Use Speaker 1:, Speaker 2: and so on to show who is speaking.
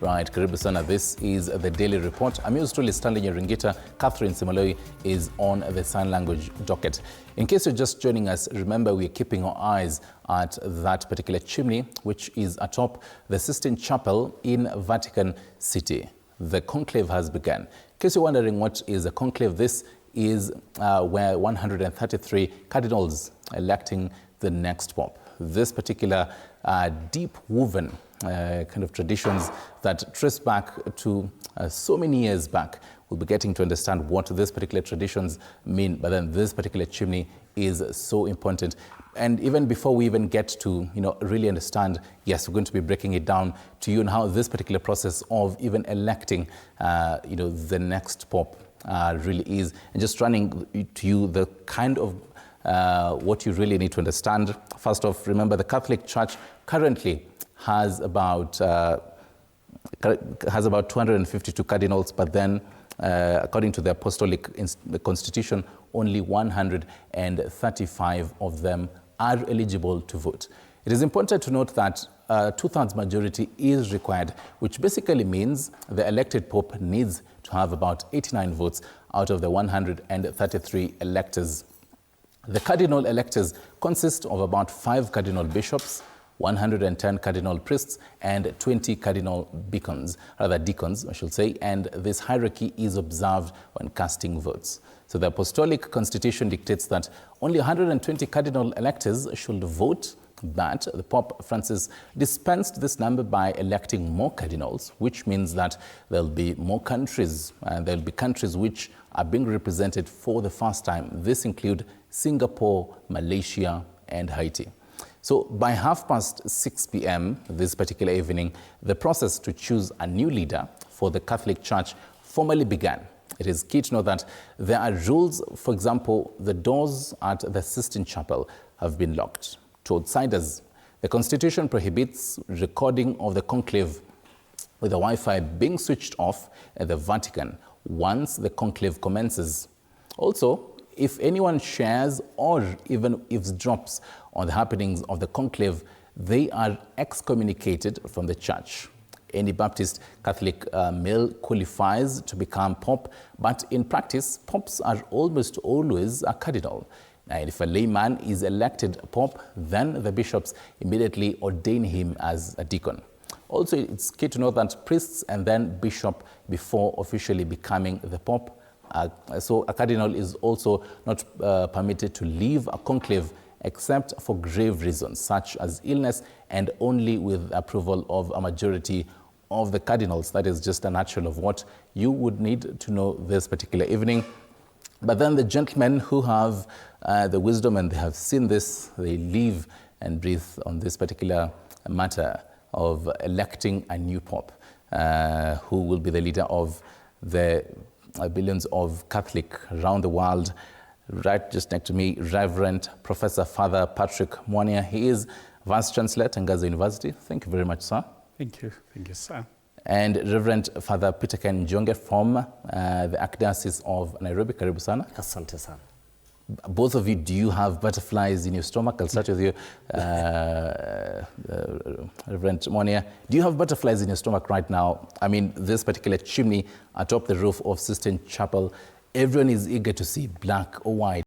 Speaker 1: Right, karibu sana. This is the Daily Report. I'm yours truly, Stanley Nyaringita. Catherine Simoloi is on the sign language docket. In case you're just joining us, remember we're keeping our eyes at that particular chimney, which is atop the Sistine Chapel in Vatican City. The conclave has begun. In case you're wondering what is a conclave, this is where 133 cardinals are electing the next pope. This particular deep woven kind of traditions that trace back to so many years back. We'll be getting to understand what these particular traditions mean, but then this particular chimney is so important. And even before we even get to, really understand, yes, we're going to be breaking it down to you and how this particular process of even electing, the next pope really is, and just running to you the kind of what you really need to understand. First off, remember the Catholic Church currently has about 252 cardinals, but then according to the Apostolic Constitution, only 135 of them are eligible to vote. It is important to note that two-thirds majority is required, which basically means the elected pope needs to have about 89 votes out of the 133 electors. The cardinal electors consist of about 5 cardinal bishops, 110 cardinal priests, and 20 cardinal deacons, I should say, and this hierarchy is observed when casting votes. So the Apostolic Constitution dictates that only 120 cardinal electors should vote, but the Pope Francis dispensed this number by electing more cardinals, which means that there'll be more countries, and there'll be countries which are being represented for the first time. This include Singapore, Malaysia, and Haiti. So by 6:30 p.m. this particular evening, the process to choose a new leader for the Catholic Church formally began. It is key to know that there are rules. For example, the doors at the Sistine Chapel have been locked to outsiders. The Constitution prohibits recording of the conclave with the Wi-Fi being switched off at the Vatican once the conclave commences. Also, if anyone shares or even eavesdrops on the happenings of the conclave, they are excommunicated from the church. Any Baptist Catholic male qualifies to become pope, but in practice, popes are almost always a cardinal. And if a layman is elected pope, then the bishops immediately ordain him as a deacon. Also, it's key to know that priests and then bishop before officially becoming the pope. So a cardinal is also not permitted to leave a conclave except for grave reasons such as illness, and only with approval of a majority of the cardinals. That is just a nutshell of what you would need to know this particular evening. But then the gentlemen who have the wisdom and they have seen this, they live and breathe on this particular matter of electing a new pope who will be the leader of the billions of Catholic around the world. Right just next to me, Reverend Professor Father Patrick Mwania. He is Vice Chancellor at Tangaza University. Thank you very much, sir.
Speaker 2: Thank you, sir.
Speaker 1: And Reverend Father Peter Ken Jonge from the Archdiocese of Nairobi. Karibu sana.
Speaker 3: Asante sana.
Speaker 1: Both of you, do you have butterflies in your stomach? I'll start with you, Reverend Mwania. Do you have butterflies in your stomach right now? I mean, this particular chimney atop the roof of Sistine Chapel, everyone is eager to see black or white.